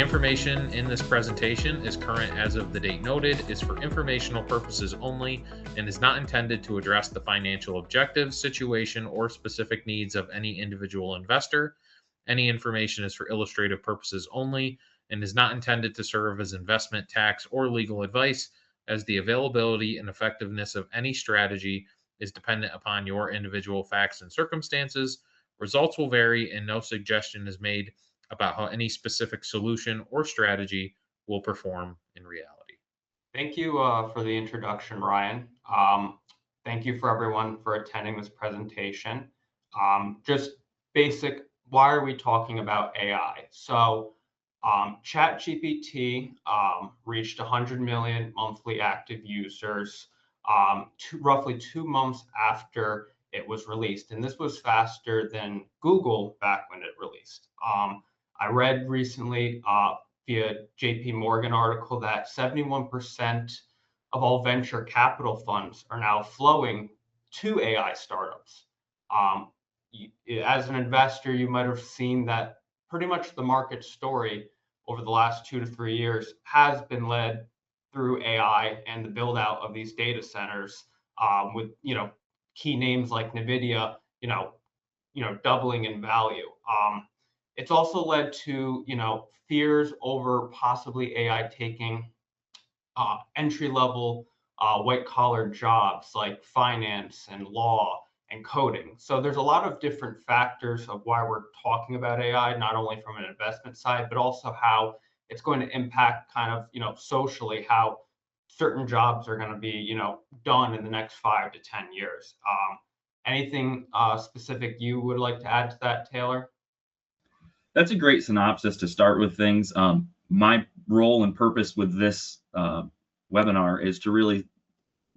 information in this presentation is current as of the date noted, is for informational purposes only, and is not intended to address the financial objectives, situation, or specific needs of any individual investor. Any information is for illustrative purposes only and is not intended to serve as investment, tax, or legal advice, as the availability and effectiveness of any strategy is dependent upon your individual facts and circumstances. Results will vary, and no suggestion is made about how any specific solution or strategy will perform in reality. Thank you for the introduction, Ryan. Thank you for everyone for attending this presentation. Just basic, why are we talking about AI? So ChatGPT reached 100 million monthly active users roughly 2 months after it was released. And this was faster than Google back when it released. I read recently via JP Morgan article that 71% of all venture capital funds are now flowing to AI startups. As an investor, you might have seen that pretty much the market story over the last 2 to 3 years has been led through AI and the build out of these data centers with key names like NVIDIA, doubling in value. It's also led to fears over possibly AI taking entry level white collar jobs like finance and law and coding. So there's a lot of different factors of why we're talking about AI, not only from an investment side, but also how it's going to impact kind of socially how certain jobs are going to be done in the next 5 to 10 years. Anything specific you would like to add to that, Taylor? That's a great synopsis to start with things. My role and purpose with this webinar is to really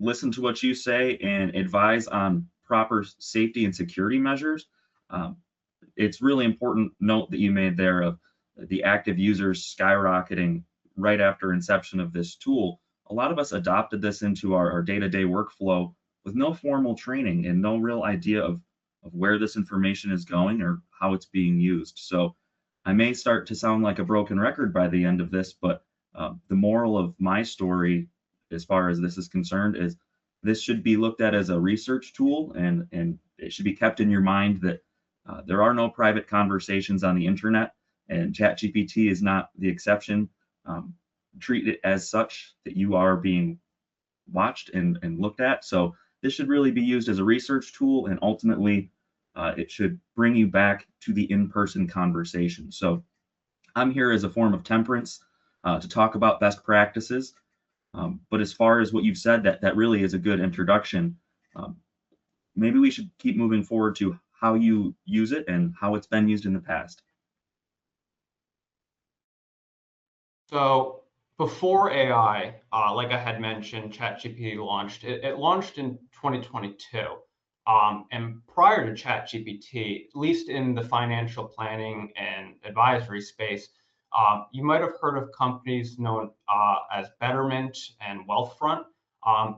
listen to what you say and advise on proper safety and security measures. It's really important note that you made there of the active users skyrocketing right after inception of this tool. A lot of us adopted this into our day-to-day workflow with no formal training and no real idea of where this information is going or how it's being used. So I may start to sound like a broken record by the end of this, but the moral of my story, as far as this is concerned, is this should be looked at as a research tool, and it should be kept in your mind that there are no private conversations on the internet, and ChatGPT is not the exception. Treat it as such, that you are being watched and looked at. So this should really be used as a research tool, and ultimately it should bring you back to the in-person conversation. So I'm here as a form of temperance to talk about best practices. But as far as what you've said, that really is a good introduction. Maybe we should keep moving forward to how you use it and how it's been used in the past. So before AI, like I had mentioned, ChatGPT launched. It launched in 2022. And prior to ChatGPT, at least in the financial planning and advisory space, you might have heard of companies known as Betterment and Wealthfront.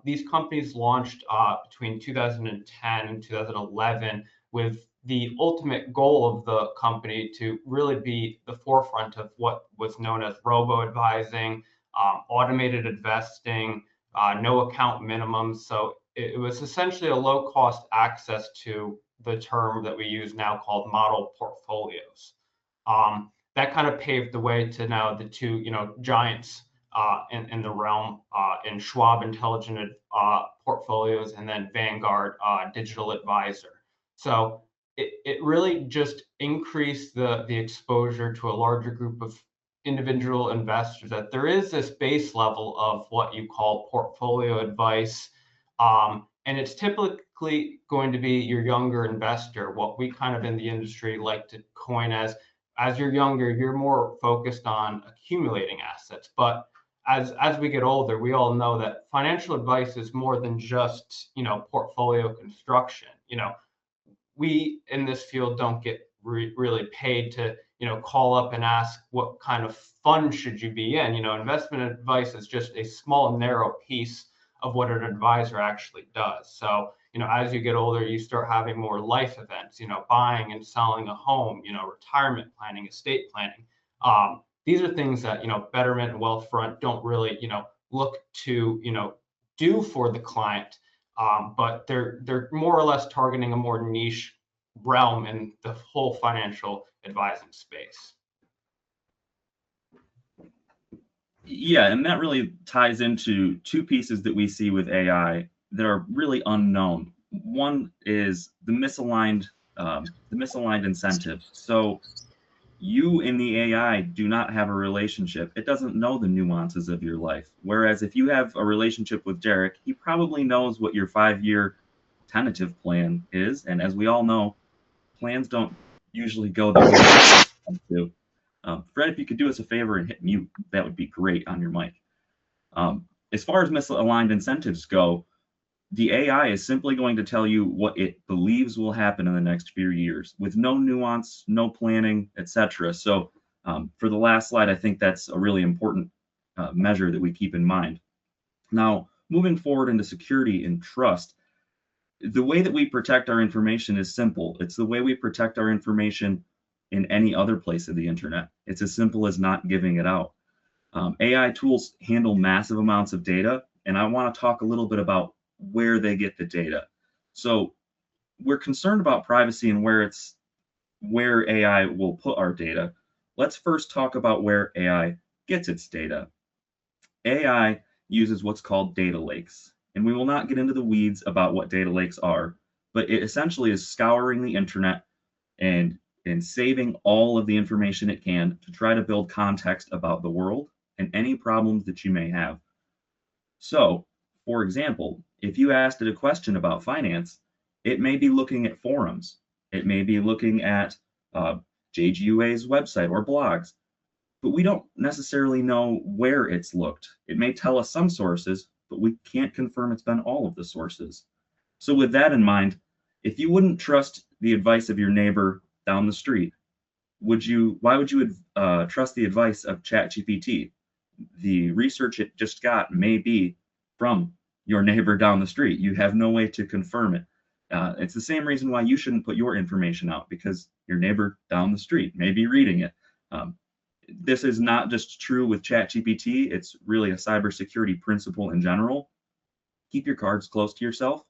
These companies launched between 2010 and 2011 with the ultimate goal of the company to really be the forefront of what was known as robo-advising, automated investing, no account minimums. So it was essentially a low-cost access to the term that we use now called model portfolios. That kind of paved the way to now the two giants in the realm in Schwab Intelligent Portfolios and then Vanguard Digital Advisor. So it really just increased the exposure to a larger group of individual investors, that there is this base level of what you call portfolio advice. And it's typically going to be your younger investor, what we kind of in the industry like to coin as you're younger, you're more focused on accumulating assets. But as we get older, we all know that financial advice is more than just portfolio construction. We in this field don't get really paid to call up and ask what kind of fund should you be in. Investment advice is just a small narrow piece of what an advisor actually does. So as you get older, you start having more life events, buying and selling a home, retirement planning, estate planning. These are things that, Betterment and Wealthfront don't really, look to, do for the client, but they're more or less targeting a more niche realm in the whole financial advising space. Yeah, and that really ties into two pieces that we see with AI that are really unknown. One is the misaligned incentives. So you and the AI do not have a relationship. It doesn't know the nuances of your life. Whereas if you have a relationship with Derek, he probably knows what your 5-year tentative plan is. And as we all know, plans don't usually go the way they want to. Fred, if you could do us a favor and hit mute, that would be great on your mic. As far as misaligned incentives go, the AI is simply going to tell you what it believes will happen in the next few years with no nuance, no planning, etc. So for the last slide, I think that's a really important measure that we keep in mind. Now, moving forward into security and trust, the way that we protect our information is simple. It's the way we protect our information in any other place of the internet. It's as simple as not giving it out. AI tools handle massive amounts of data, and I want to talk a little bit about where they get the data. So we're concerned about privacy and where AI will put our data. Let's first talk about where AI gets its data. AI uses what's called data lakes, and we will not get into the weeds about what data lakes are, but it essentially is scouring the internet and saving all of the information it can to try to build context about the world and any problems that you may have. So, for example, if you asked it a question about finance, it may be looking at forums. It may be looking at JGUA's website or blogs, but we don't necessarily know where it's looked. It may tell us some sources, but we can't confirm it's been all of the sources. So with that in mind, if you wouldn't trust the advice of your neighbor down the street, why would you trust the advice of ChatGPT? The research it just got may be from your neighbor down the street. You have no way to confirm it. It's the same reason why you shouldn't put your information out, because your neighbor down the street may be reading it. This is not just true with ChatGPT. It's really a cybersecurity principle in general. Keep your cards close to yourself.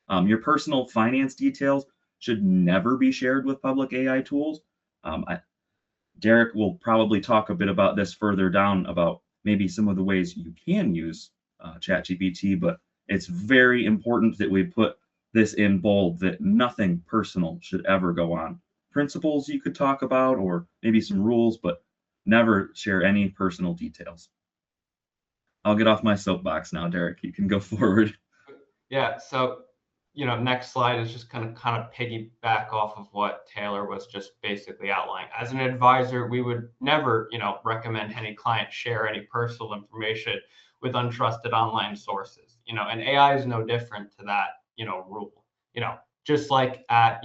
Your personal finance details should never be shared with public AI tools. Derek will probably talk a bit about this further down, about maybe some of the ways you can use ChatGPT, but it's very important that we put this in bold, that nothing personal should ever go on. Principles you could talk about, or maybe some rules, but never share any personal details. I'll get off my soapbox now, Derek. You can go forward. Yeah, so next slide is just kind of piggyback off of what Taylor was just basically outlining. As an advisor, we would never, recommend any client share any personal information with untrusted online sources. And AI is no different to that, rule. Just like at,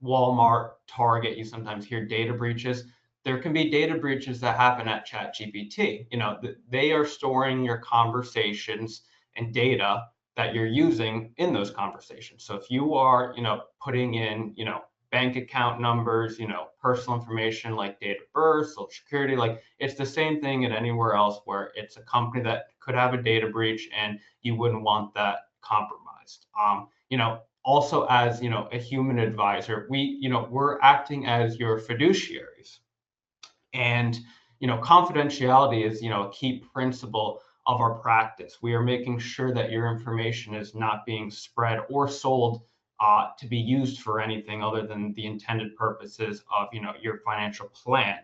Walmart, Target, you sometimes hear data breaches. There can be data breaches that happen at ChatGPT. They are storing your conversations and data that you're using in those conversations. So if you are, putting in, bank account numbers, personal information like date of birth, social security, like it's the same thing at anywhere else where it's a company that could have a data breach and you wouldn't want that compromised. Also as, a human advisor, we're acting as your fiduciaries. And, confidentiality is, a key principle of our practice. We are making sure that your information is not being spread or sold to be used for anything other than the intended purposes of, your financial plan.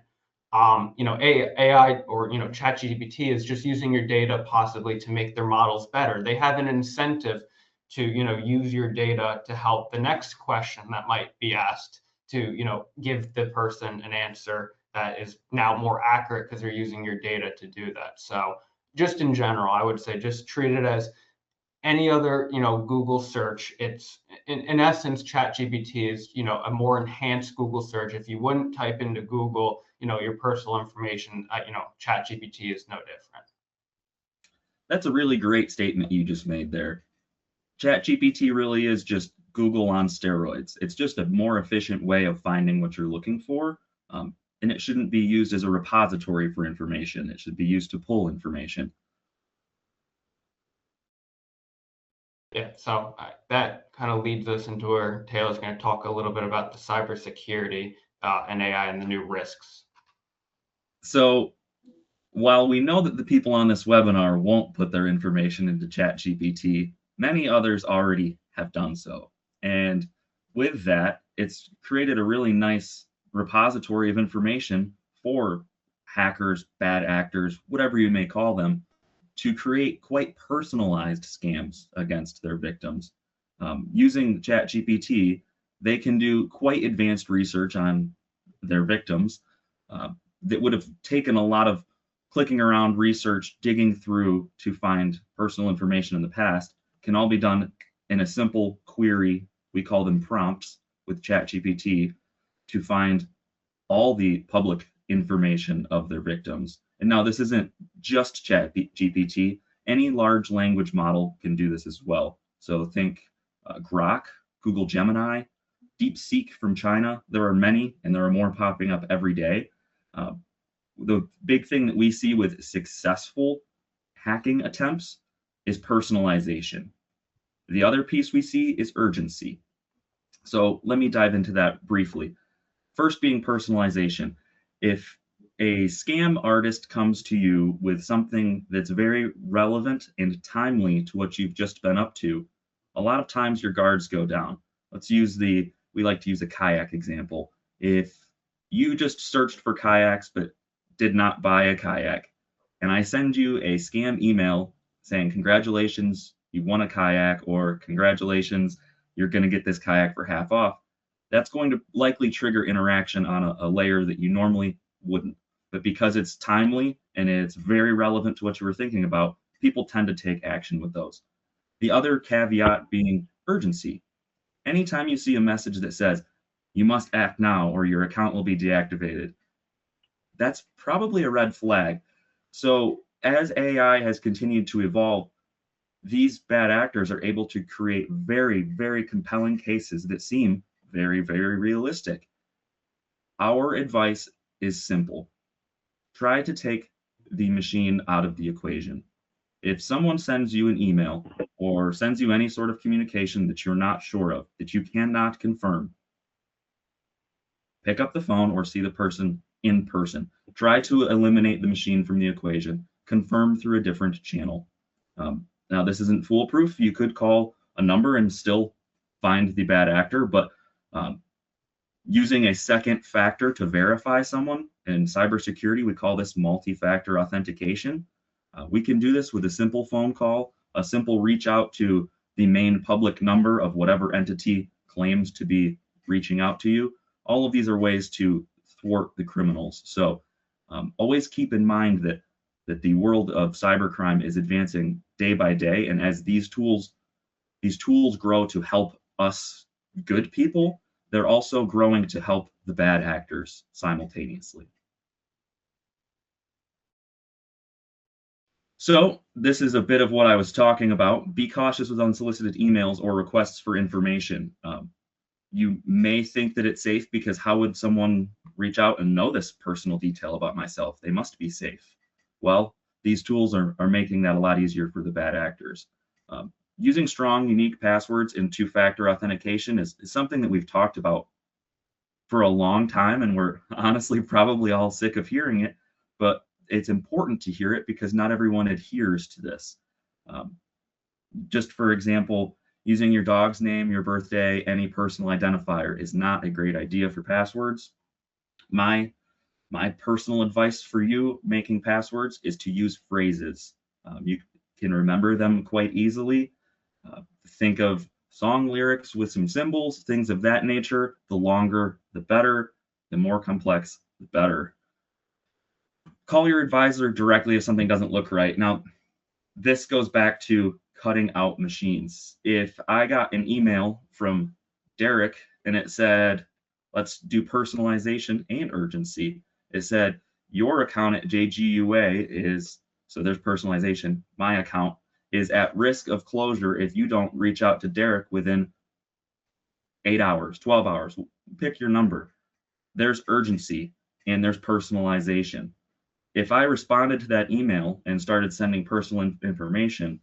AI or, ChatGPT is just using your data possibly to make their models better. They have an incentive to, use your data to help the next question that might be asked to, give the person an answer that is now more accurate because they're using your data to do that. So just in general, I would say just treat it as any other, Google search. It's in essence, ChatGPT is, a more enhanced Google search. If you wouldn't type into Google, your personal information, ChatGPT is no different. That's a really great statement you just made there. ChatGPT really is just Google on steroids. It's just a more efficient way of finding what you're looking for. and it shouldn't be used as a repository for information. It should be used to pull information. Yeah, so that kind of leads us into where Taylor's going to talk a little bit about the cybersecurity and AI and the new risks. So while we know that the people on this webinar won't put their information into ChatGPT, many others already have done so. And with that, it's created a really nice repository of information for hackers, bad actors, whatever you may call them, to create quite personalized scams against their victims. Using ChatGPT, they can do quite advanced research on their victims that would have taken a lot of clicking around research, digging through to find personal information in the past, can all be done in a simple query. We call them prompts with ChatGPT to find all the public information of their victims. And now this isn't just ChatGPT. Any large language model can do this as well. So think Grok, Google Gemini, DeepSeek from China. There are many, and there are more popping up every day. The big thing that we see with successful hacking attempts is personalization. The other piece we see is urgency. So let me dive into that briefly. First being personalization. If a scam artist comes to you with something that's very relevant and timely to what you've just been up to, a lot of times your guards go down. We like to use a kayak example. If you just searched for kayaks but did not buy a kayak, and I send you a scam email saying, congratulations, you won a kayak, or congratulations, you're going to get this kayak for half off, that's going to likely trigger interaction on a layer that you normally wouldn't. But because it's timely and it's very relevant to what you were thinking about, people tend to take action with those. The other caveat being urgency. Anytime you see a message that says, you must act now or your account will be deactivated, that's probably a red flag. So as AI has continued to evolve, these bad actors are able to create very, very compelling cases that seem very, very realistic. Our advice is simple. Try to take the machine out of the equation. If someone sends you an email or sends you any sort of communication that you're not sure of, that you cannot confirm, pick up the phone or see the person in person. Try to eliminate the machine from the equation. Confirm through a different channel. Now, this isn't foolproof. You could call a number and still find the bad actor, but using a second factor to verify someone, in cybersecurity, we call this multi-factor authentication. We can do this with a simple phone call, a simple reach out to the main public number of whatever entity claims to be reaching out to you. All of these are ways to thwart the criminals. So always keep in mind that the world of cybercrime is advancing day by day, and as these tools grow to help us good people, they're also growing to help the bad actors simultaneously. So this is a bit of what I was talking about. Be cautious with unsolicited emails or requests for information. You may think that it's safe because how would someone reach out and know this personal detail about myself? They must be safe. Well, these tools are making that a lot easier for the bad actors. Using strong, unique passwords and two-factor authentication is something that we've talked about for a long time, and we're honestly probably all sick of hearing it, but it's important to hear it because not everyone adheres to this. Just for example, using your dog's name, your birthday, any personal identifier is not a great idea for passwords. My personal advice for you making passwords is to use phrases. You can remember them quite easily. Think of song lyrics with some symbols, things of that nature. The longer, the better. The more complex, the better. Call your advisor directly if something doesn't look right. Now, this goes back to cutting out machines. If I got an email from Derek and it said, let's do personalization and urgency. It said, your account at JGUA is, so there's personalization, my account is at risk of closure if you don't reach out to Derek within 8 hours, 12 hours, pick your number. There's urgency. and there's personalization. If I responded to that email and started sending personal information,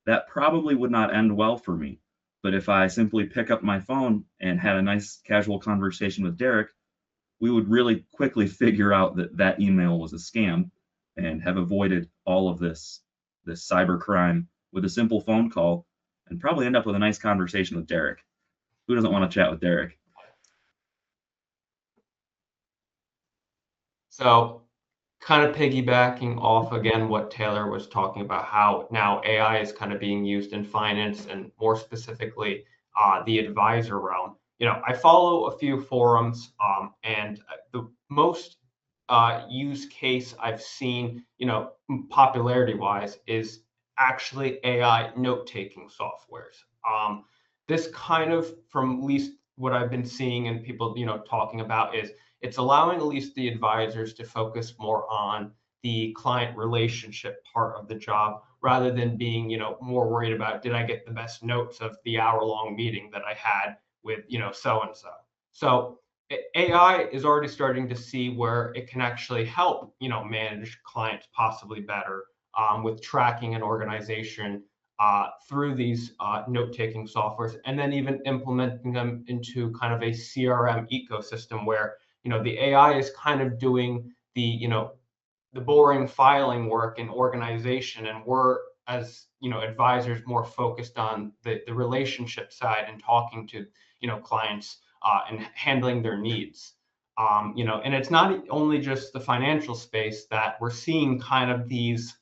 that probably would not end well for me. But if I simply pick up my phone and had a nice casual conversation with Derek, we would really quickly figure out that that email was a scam and have avoided all of this cyber crime with a simple phone call and probably end up with a nice conversation with Derek. Who doesn't want to chat with Derek? So kind of piggybacking off again what Taylor was talking about, how now AI is kind of being used in finance and more specifically the advisor realm. I follow a few forums, and the most use case I've seen, popularity wise, is actually AI note taking softwares. This kind of, from at least what I've been seeing and people, talking about, is it's allowing at least the advisors to focus more on the client relationship part of the job rather than being, more worried about, did I get the best notes of the hour-long meeting that I had with, so and so. So AI is already starting to see where it can actually help, manage clients possibly better, with tracking and organization through these note-taking softwares, and then even implementing them into kind of a CRM ecosystem where the AI is kind of doing the boring filing work and organization, and we're, as advisors, more focused on the relationship side and talking to clients and handling their needs. And it's not only just the financial space that we're seeing kind of these,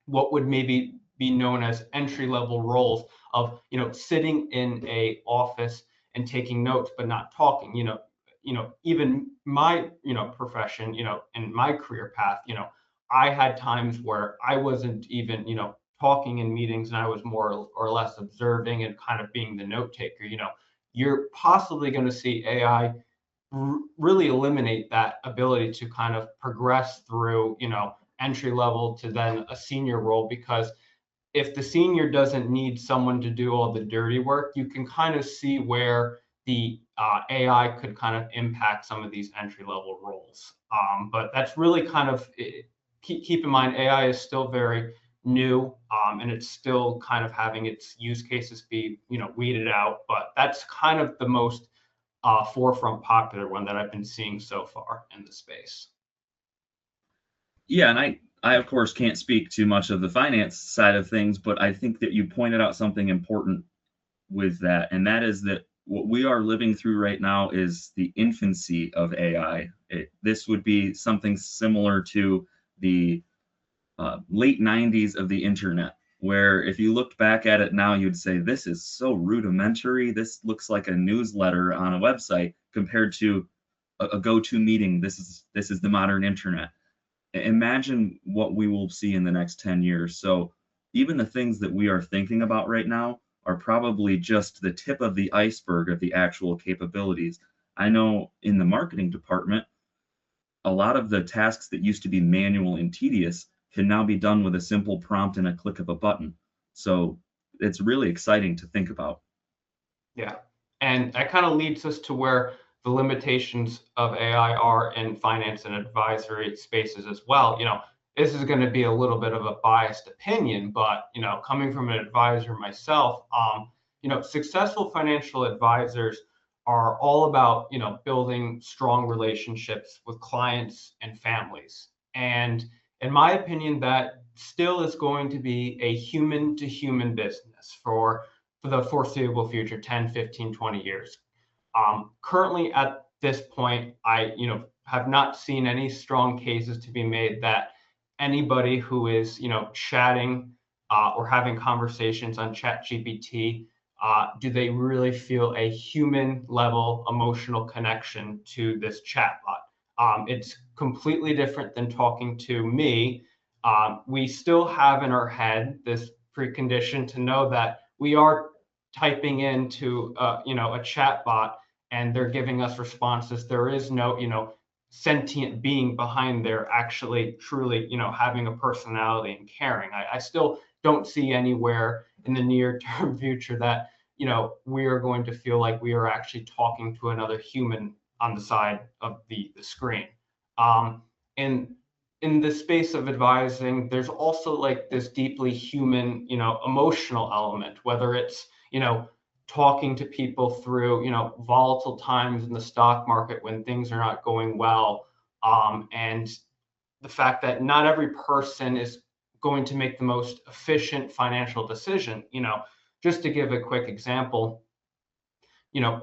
what would maybe be known as entry level roles of sitting in a office and taking notes but not talking. Even my profession, in my career path, I had times where I wasn't even talking in meetings, and I was more or less observing and kind of being the note taker. You're possibly going to see AI really eliminate that ability to kind of progress through entry level to then a senior role, because if the senior doesn't need someone to do all the dirty work, you can kind of see where the AI could kind of impact some of these entry level roles. But that's really kind of, keep in mind, AI is still very new, and it's still kind of having its use cases be weeded out. But that's kind of the most forefront popular one that I've been seeing so far in the space. Yeah, and I of course can't speak too much of the finance side of things, but I think that you pointed out something important with that, and that is that what we are living through right now is the infancy of AI. This would be something similar to the late 90s of the internet, where if you looked back at it now, you'd say, this is so rudimentary. This looks like a newsletter on a website compared to a go-to meeting. This is the modern internet. Imagine what we will see in the next 10 years. So even the things that we are thinking about right now are probably just the tip of the iceberg of the actual capabilities. I know in the marketing department, a lot of the tasks that used to be manual and tedious can now be done with a simple prompt and a click of a button. So it's really exciting to think about. Yeah. And that kind of leads us to where the limitations of AI are in finance and advisory spaces as well. This is going to be a little bit of a biased opinion, but, coming from an advisor myself, successful financial advisors are all about, building strong relationships with clients and families. And in my opinion, that still is going to be a human to human business for the foreseeable future, 10, 15, 20 years. Currently at this point, I have not seen any strong cases to be made that anybody who is chatting or having conversations on ChatGPT, do they really feel a human level emotional connection to this chatbot? It's completely different than talking to me. We still have in our head this precondition to know that we are typing into a chat bot and they're giving us responses. There is no sentient being behind there actually truly having a personality and caring. I still don't see anywhere in the near term future that we are going to feel like we are actually talking to another human on the side of the screen. And in the space of advising, there's also like this deeply human, emotional element, whether it's, talking to people through, volatile times in the stock market when things are not going well. And the fact that not every person is going to make the most efficient financial decision. Just to give a quick example,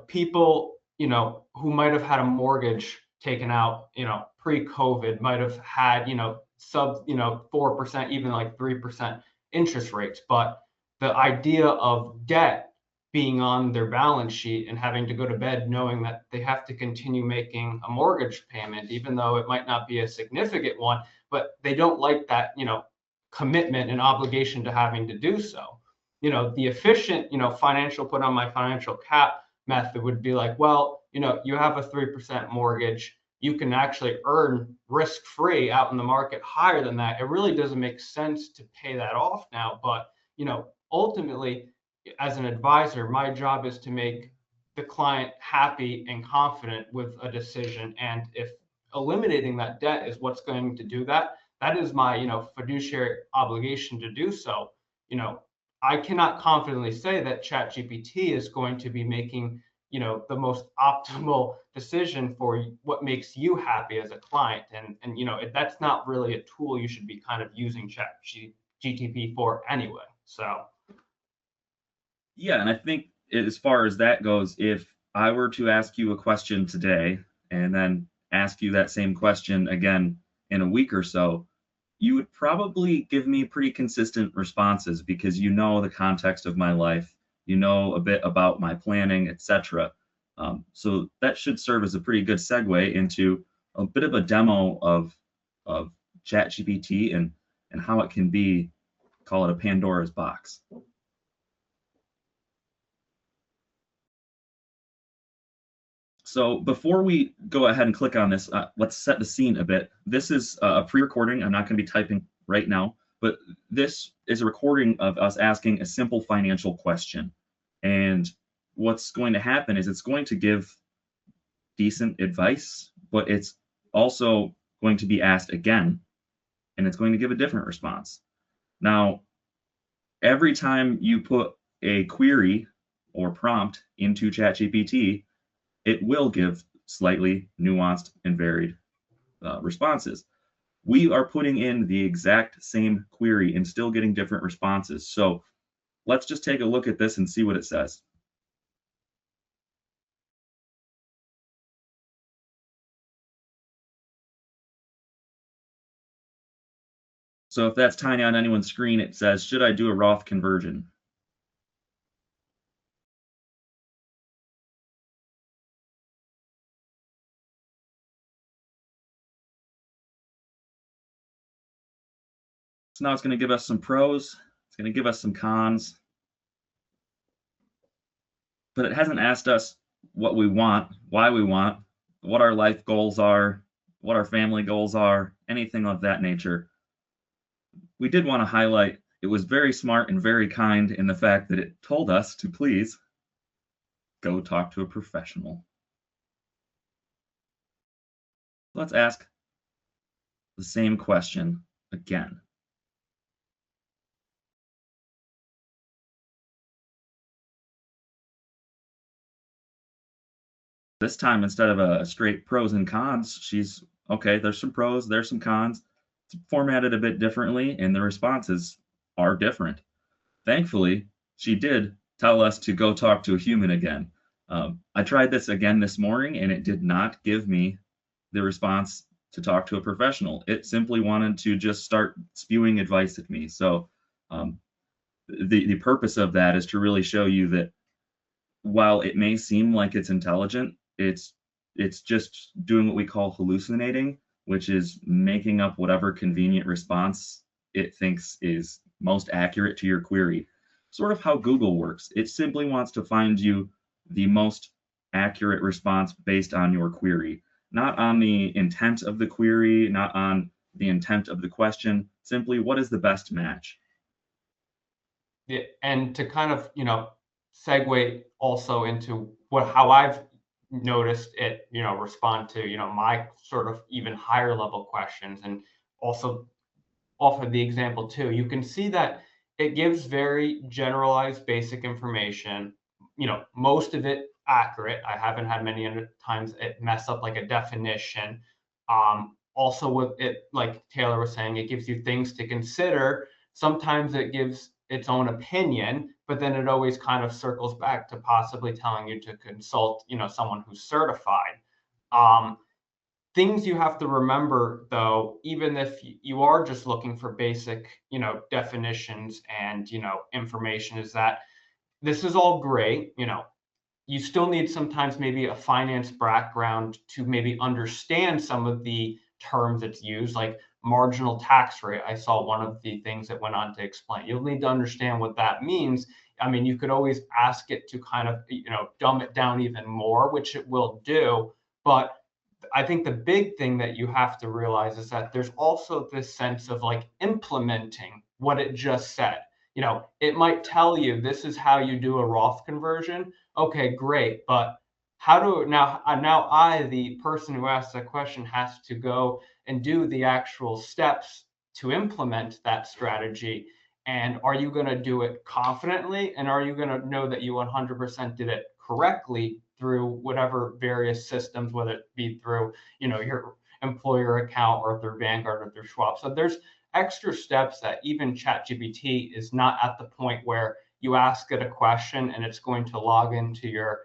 people, who might have had a mortgage taken out, pre-COVID might have had, sub, 4%, even like 3% interest rates. But the idea of debt being on their balance sheet and having to go to bed knowing that they have to continue making a mortgage payment, even though it might not be a significant one, but they don't like that, commitment and obligation to having to do so. The efficient, financial put on my financial cap method would be like, well, you have a 3% mortgage, you can actually earn risk free out in the market higher than that. It really doesn't make sense to pay that off now. But, ultimately, as an advisor, my job is to make the client happy and confident with a decision. And if eliminating that debt is what's going to do that, that is my, fiduciary obligation to do so. I cannot confidently say that ChatGPT is going to be making, the most optimal decision for what makes you happy as a client. And that's not really a tool you should be kind of using ChatGPT for anyway. So Yeah, and I think as far as that goes, if I were to ask you a question today and then ask you that same question again in a week or so, you would probably give me pretty consistent responses because you know the context of my life, you know a bit about my planning, etc. So that should serve as a pretty good segue into a bit of a demo of ChatGPT and how it can be, call it a Pandora's box. So before we go ahead and click on this, let's set the scene a bit. This is a pre-recording. I'm not going to be typing right now, but this is a recording of us asking a simple financial question. And what's going to happen is it's going to give decent advice, but it's also going to be asked again, and it's going to give a different response. Now, every time you put a query or prompt into ChatGPT, it will give slightly nuanced and varied responses. We are putting in the exact same query and still getting different responses. So let's just take a look at this and see what it says. So if that's tiny on anyone's screen, it says, should I do a Roth conversion? So now it's going to give us some pros. It's going to give us some cons. But it hasn't asked us what we want, why we want, what our life goals are, what our family goals are, anything of that nature. We did want to highlight it was very smart and very kind in the fact that it told us to please go talk to a professional. Let's ask the same question again. This time, instead of a straight pros and cons, she's okay, there's some pros, there's some cons. It's formatted a bit differently, and the responses are different. Thankfully, she did tell us to go talk to a human again. I tried this again this morning, and it did not give me the response to talk to a professional. It simply wanted to just start spewing advice at me. So the purpose of that is to really show you that while it may seem like it's intelligent, it's just doing what we call hallucinating, which is making up whatever convenient response it thinks is most accurate to your query. Sort of how Google works. It simply wants to find you the most accurate response based on your query, not on the intent of the query, not on the intent of the question, simply what is the best match. Yeah, and to kind of, segue also into how I've noticed it, respond to, my sort of even higher level questions. And also offer the example too, you can see that it gives very generalized basic information, most of it accurate. I haven't had many times it mess up like a definition. Also with it, like Taylor was saying, it gives you things to consider. Sometimes it gives its own opinion, but then it always kind of circles back to possibly telling you to consult, someone who's certified. Um, Things you have to remember, though, even if you are just looking for basic, definitions and, information, is that this is all great. You still need sometimes maybe a finance background to maybe understand some of the terms that's used, like marginal tax rate. I saw one of the things that went on to explain. You'll need to understand what that means. I mean, you could always ask it to kind of, dumb it down even more, which it will do. But I think the big thing that you have to realize is that there's also this sense of like implementing what it just said. It might tell you this is how you do a Roth conversion. Okay, great. But how do now I, the person who asked that question, has to go and do the actual steps to implement that strategy. And are you going to do it confidently? And are you going to know that you 100% did it correctly through whatever various systems, whether it be through, your employer account or through Vanguard or through Schwab? So there's extra steps that even ChatGPT is not at the point where you ask it a question and it's going to log into your,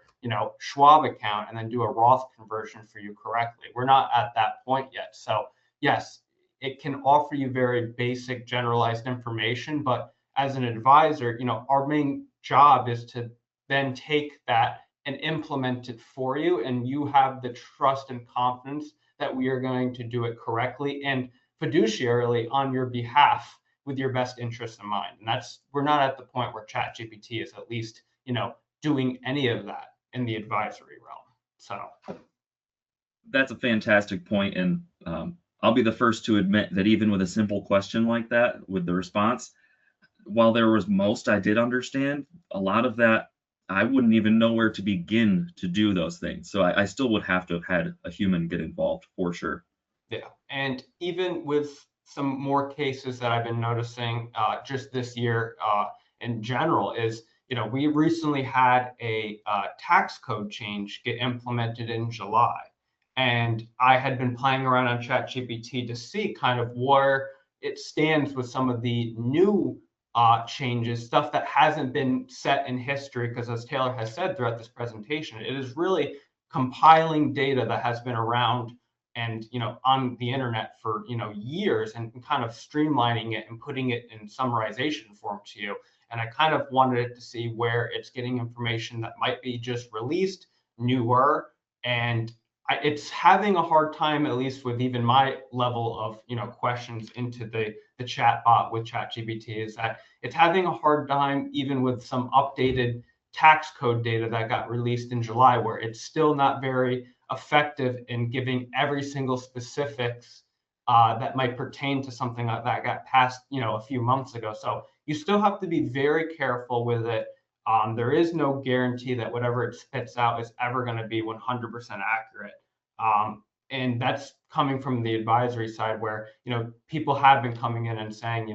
Schwab account and then do a Roth conversion for you correctly. We're not at that point yet. So yes, it can offer you very basic generalized information, but as an advisor, our main job is to then take that and implement it for you, and you have the trust and confidence that we are going to do it correctly and fiduciarily on your behalf with your best interests in mind. And we're not at the point where ChatGPT is at least, doing any of that in the advisory realm. So That's a fantastic point, and I'll be the first to admit that even with a simple question like that, with the response, while there was most I did understand, a lot of that I wouldn't even know where to begin to do those things. So I still would have to have had a human get involved for sure. yeah, and even with some more cases that I've been noticing just this year in general is, we recently had a tax code change get implemented in July. And I had been playing around on ChatGPT to see kind of where it stands with some of the new changes, stuff that hasn't been set in history. Because as Taylor has said throughout this presentation, it is really compiling data that has been around and on the internet for years, and kind of streamlining it and putting it in summarization form to you. And I kind of wanted it to see where it's getting information that might be just released, newer, and it's having a hard time, at least with even my level of questions into the chat bot with ChatGPT, is that it's having a hard time even with some updated tax code data that got released in July, where it's still not very effective in giving every single specifics that might pertain to something that got passed, a few months ago. So you still have to be very careful with it. There is no guarantee that whatever it spits out is ever going to be 100% accurate. And that's coming from the advisory side, where people have been coming in and saying,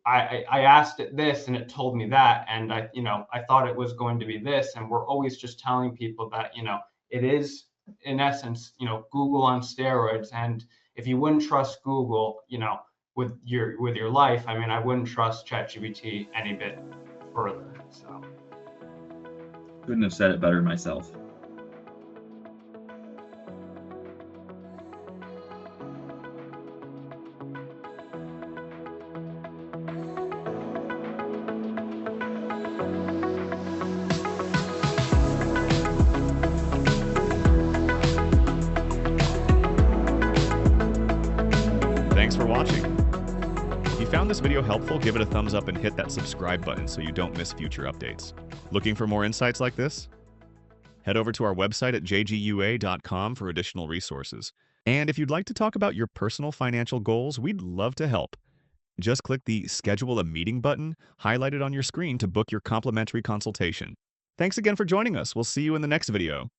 I asked it this and it told me that, and I thought it was going to be this. And we're always just telling people that it is in essence Google on steroids. And if you wouldn't trust Google with your life, I mean, I wouldn't trust ChatGPT any bit further. So Couldn't have said it better myself. Thanks for watching. If you found this video helpful, give it a thumbs up and hit that subscribe button so you don't miss future updates. Looking for more insights like this? Head over to our website at jgua.com for additional resources. And if you'd like to talk about your personal financial goals, we'd love to help. Just click the Schedule a Meeting button highlighted on your screen to book your complimentary consultation. Thanks again for joining us. We'll see you in the next video.